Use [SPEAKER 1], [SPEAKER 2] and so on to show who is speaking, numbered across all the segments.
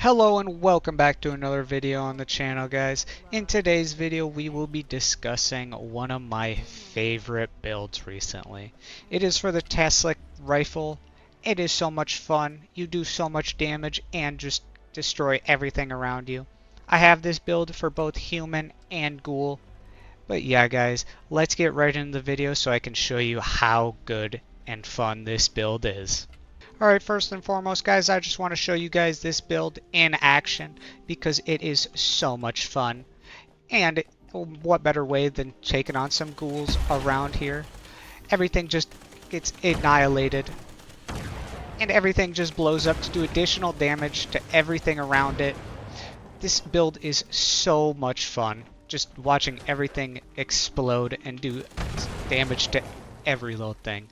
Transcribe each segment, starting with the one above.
[SPEAKER 1] Hello and welcome back to another video on the channel, guys. In today's video we will be discussing one of my favorite builds recently. It is for the Tesla rifle. It is so much fun. You do so much damage and just destroy everything around you. I have this build for both human and ghoul. But yeah, guys, let's get right into the video so I can show you how good and fun this build is. Alright, first and foremost, guys, I just want to show you guys this build in action because it is so much fun. And what better way than taking on some ghouls around here? Everything just gets annihilated. And everything just blows up to do additional damage to everything around it. This build is so much fun. Just watching everything explode and do damage to every little thing.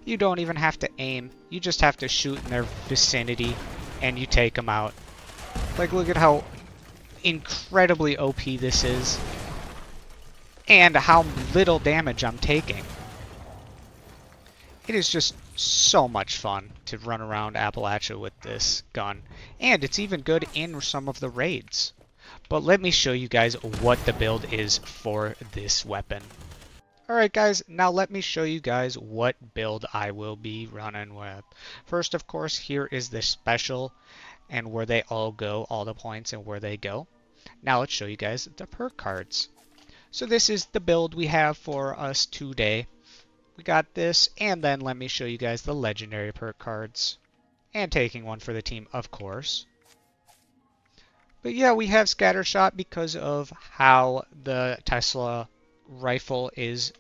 [SPEAKER 1] You don't even have to aim. You just have to shoot in their vicinity and you take them out. Like, look at how incredibly OP this is. And how little damage I'm taking. It is just so much fun to run around Appalachia with this gun. And it's even good in some of the raids. But let me show you guys what the build is for this weapon. Alright guys, now let me show you guys what build I will be running with. First, of course, here is the special and where they all go, all the points and where they go. Now let's show you guys the perk cards. So this is the build we have for us today. We got this, and then let me show you guys the legendary perk cards. And taking one for the team, of course. But yeah, we have Scattershot because of how the Tesla rifle is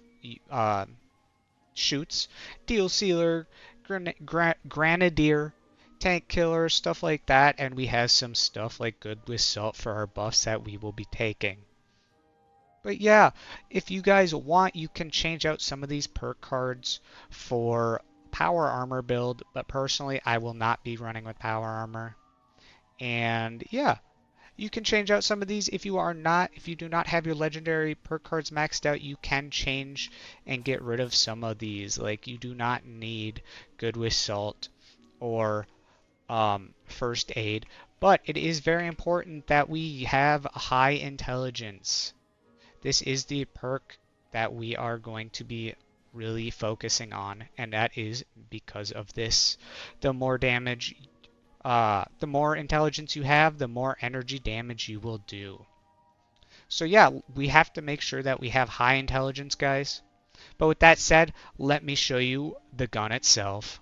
[SPEAKER 1] shoots, Deal Sealer, Grenadier, Tank Killer, stuff like that, and we have some stuff like Good with Salt for our buffs that we will be taking. But yeah, if you guys want, you can change out some of these perk cards for power armor build, but personally I will not be running with power armor. And yeah, you can change out some of these if you do not have your legendary perk cards maxed out. You can change and get rid of some of these. Like, you do not need Good with Salt or First Aid, but it is very important that we have high intelligence. This is the perk that we are going to be really focusing on, and that is because of this. The more damage the more intelligence you have, the more energy damage you will do. So yeah, we have to make sure that we have high intelligence, guys. But with that said, let me show you the gun itself.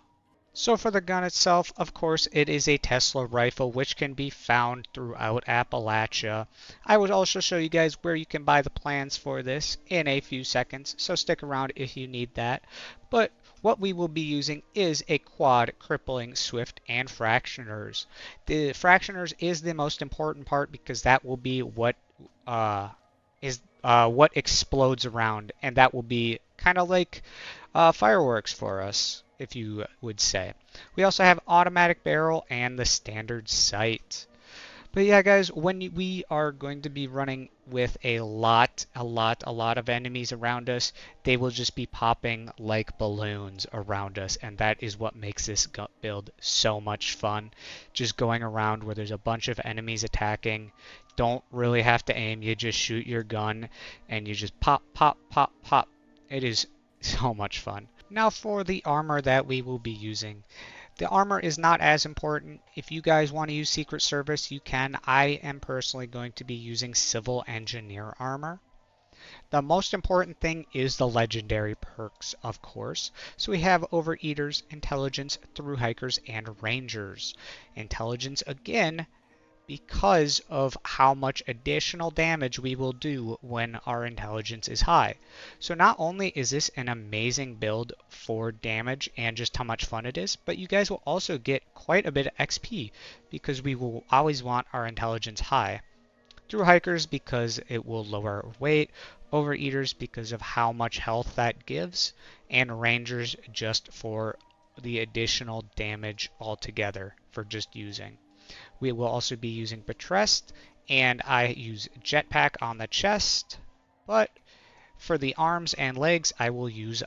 [SPEAKER 1] So for the gun itself, of course, it is a Tesla rifle, which can be found throughout Appalachia. I will also show you guys where you can buy the plans for this in a few seconds, so stick around if you need that. But what we will be using is a quad, crippling, swift, and fractioners. The fractioners is the most important part because that will be what what explodes around, and that will be kind of like fireworks for us, if you would say. We also have automatic barrel and the standard sight. But yeah, guys, when we are going to be running with a lot of enemies around us, they will just be popping like balloons around us, and that is what makes this build so much fun. Just going around where there's a bunch of enemies attacking. Don't really have to aim, you just shoot your gun and you just pop, pop, pop, pop. It is so much fun. Now for the armor that we will be using. The armor is not as important. If you guys want to use Secret Service, you can. I am personally going to be using Civil Engineer armor. The most important thing is the legendary perks, of course. So we have Overeaters, Intelligence, Through Hikers, and Rangers. Intelligence, again, because of how much additional damage we will do when our intelligence is high. So not only is this an amazing build for damage and just how much fun it is, but you guys will also get quite a bit of XP because we will always want our intelligence high. Through Hikers because it will lower our weight, Overeaters because of how much health that gives, and Rangers just for the additional damage altogether for just using. We will also be using Betrest, and I use Jetpack on the chest, but for the arms and legs, I will use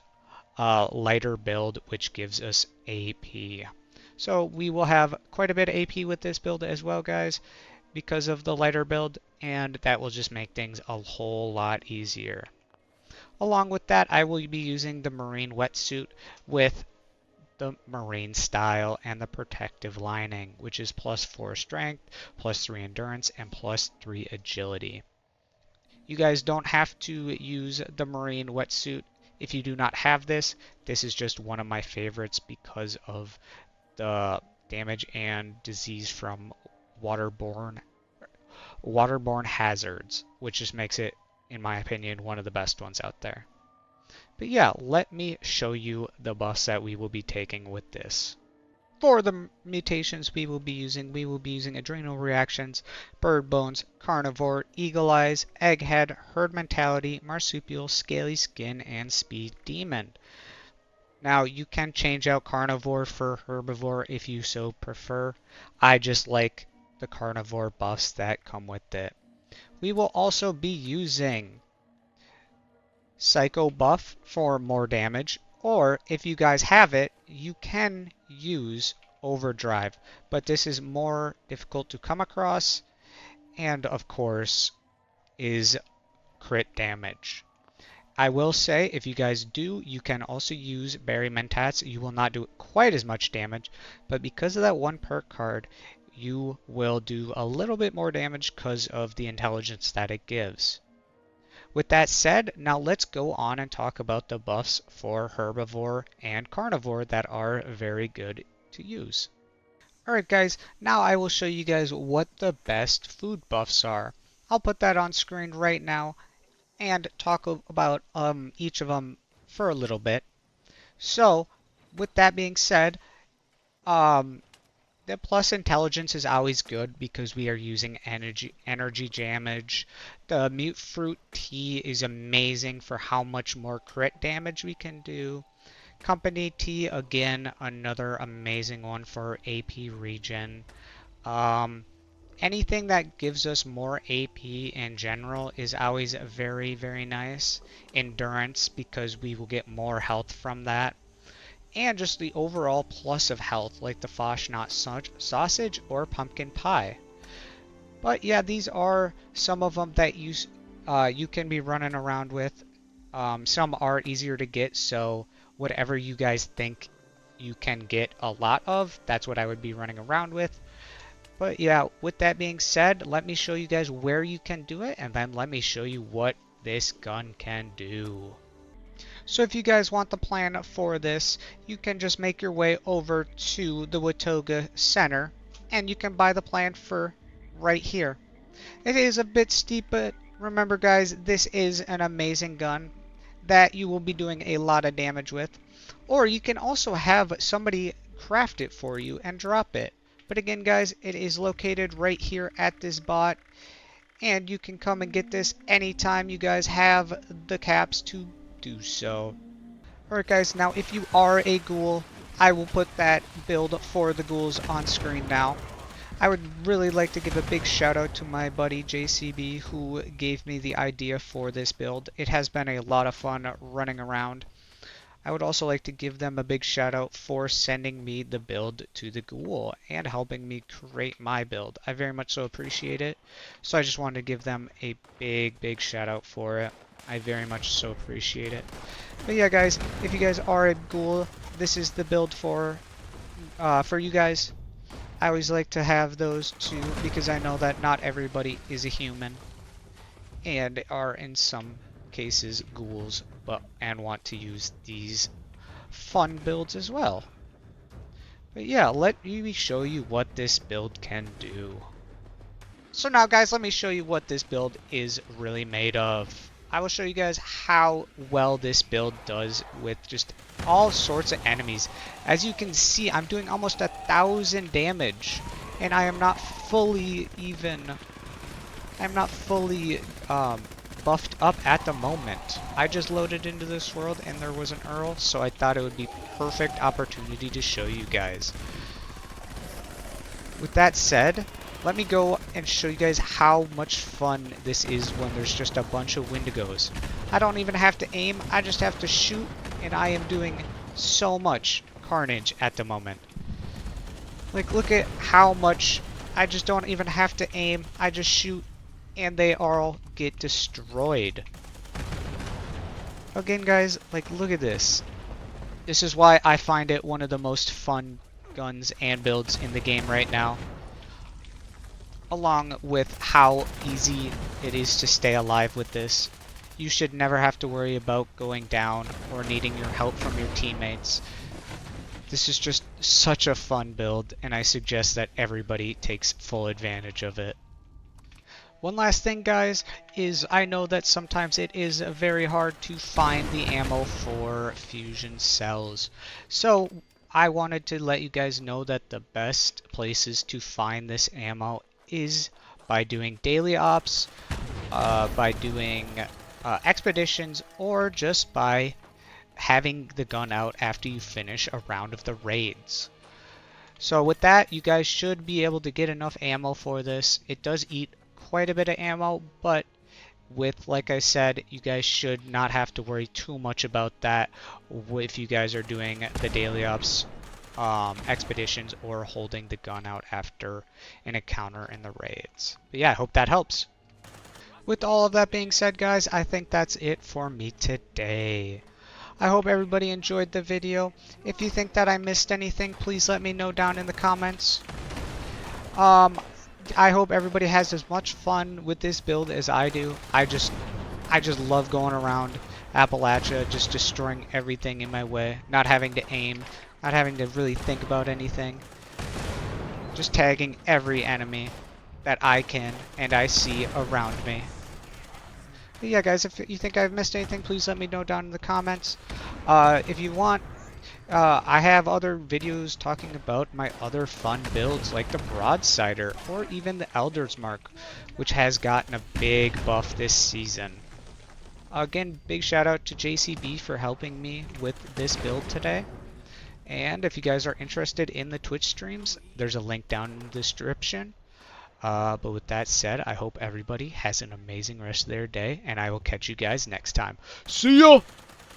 [SPEAKER 1] a lighter build, which gives us AP. So we will have quite a bit of AP with this build as well, guys, because of the lighter build, and that will just make things a whole lot easier. Along with that, I will be using the marine wetsuit with the marine style and the protective lining, which is +4 strength, +3 endurance, and +3 agility. You guys don't have to use the marine wetsuit if you do not have this. This is just one of my favorites because of the damage and disease from waterborne hazards, which just makes it, in my opinion, one of the best ones out there. But yeah, let me show you the buffs that we will be taking with this. For the mutations we will be using adrenal reactions, bird bones, carnivore, eagle eyes, egghead, herd mentality, marsupial, scaly skin, and speed demon. Now you can change out carnivore for herbivore if you so prefer. I just like the carnivore buffs that come with it. We will also be using Psycho buff for more damage, or if you guys have it, you can use Overdrive, but this is more difficult to come across, and of course is crit damage. I will say, if you guys do, you can also use Berry Mentats. You will not do quite as much damage, but because of that one perk card, you will do a little bit more damage because of the intelligence that it gives. With that said, now let's go on and talk about the buffs for herbivore and carnivore that are very good to use. Alright guys, now I will show you guys what the best food buffs are. I'll put that on screen right now and talk about each of them for a little bit. So, with that being said, the plus intelligence is always good because we are using energy damage. The mute fruit tea is amazing for how much more crit damage we can do. Company tea, again, another amazing one for AP regen. Anything that gives us more AP in general is always very, very nice. Endurance, because we will get more health from that. And just the overall plus of health, like the Foshnot sausage or pumpkin pie. But yeah, these are some of them that you can be running around with. Some are easier to get, so whatever you guys think you can get a lot of, that's what I would be running around with. But yeah, with that being said, let me show you guys where you can do it, and then let me show you what this gun can do. So if you guys want the plan for this, you can just make your way over to the Watoga Center, and you can buy the plan for right here. It is a bit steep, but remember guys, this is an amazing gun that you will be doing a lot of damage with. Or you can also have somebody craft it for you and drop it. But again guys, it is located right here at this bot, and you can come and get this anytime you guys have the caps to do so. Alright guys, now if you are a ghoul, I will put that build for the ghouls on screen now. I would really like to give a big shout out to my buddy JCB who gave me the idea for this build. It has been a lot of fun running around. I would also like to give them a big shout out for sending me the build to the ghoul and helping me create my build. I very much so appreciate it. So I just wanted to give them a big shout out for it. I very much so appreciate it. But yeah guys, if you guys are a ghoul, this is the build for you guys. I always like to have those too because I know that not everybody is a human and are in some cases ghouls and want to use these fun builds as well. But yeah, let me show you what this build can do. So now guys, let me show you what this build is really made of. I will show you guys how well this build does with just all sorts of enemies. As you can see, I'm doing almost 1,000 damage, and I am not fully buffed up at the moment. I just loaded into this world and there was an Earl, so I thought it would be perfect opportunity to show you guys. With that said, let me go and show you guys how much fun this is when there's just a bunch of Wendigos. I don't even have to aim, I just have to shoot, and I am doing so much carnage at the moment. Like, look at how much I just don't even have to aim. I just shoot and they all get destroyed. Again, guys, like, look at this. This is why I find it one of the most fun guns and builds in the game right now. Along with how easy it is to stay alive with this. You should never have to worry about going down or needing your help from your teammates. This is just such a fun build, and I suggest that everybody takes full advantage of it. One last thing, guys, is I know that sometimes it is very hard to find the ammo for fusion cells. So I wanted to let you guys know that the best places to find this ammo is by doing daily ops, by doing expeditions, or just by having the gun out after you finish a round of the raids. So with that, you guys should be able to get enough ammo for this. It does eat quite a bit of ammo, but with, like I said, you guys should not have to worry too much about that if you guys are doing the daily ops, expeditions, or holding the gun out after an encounter in the raids. But yeah, I hope that helps. With all of that being said, guys, I think that's it for me today. I hope everybody enjoyed the video. If you think that I missed anything, please let me know down in the comments. I hope everybody has as much fun with this build as I do. I just love going around Appalachia, just destroying everything in my way, not having to aim, not having to really think about anything. Just tagging every enemy that I can and I see around me. But yeah, guys, if you think I've missed anything, please let me know down in the comments. If you want, I have other videos talking about my other fun builds, like the Broadsider, or even the Elder's Mark, which has gotten a big buff this season. Again, big shout out to JCB for helping me with this build today. And if you guys are interested in the Twitch streams, there's a link down in the description. But with that said, I hope everybody has an amazing rest of their day, and I will catch you guys next time. See ya!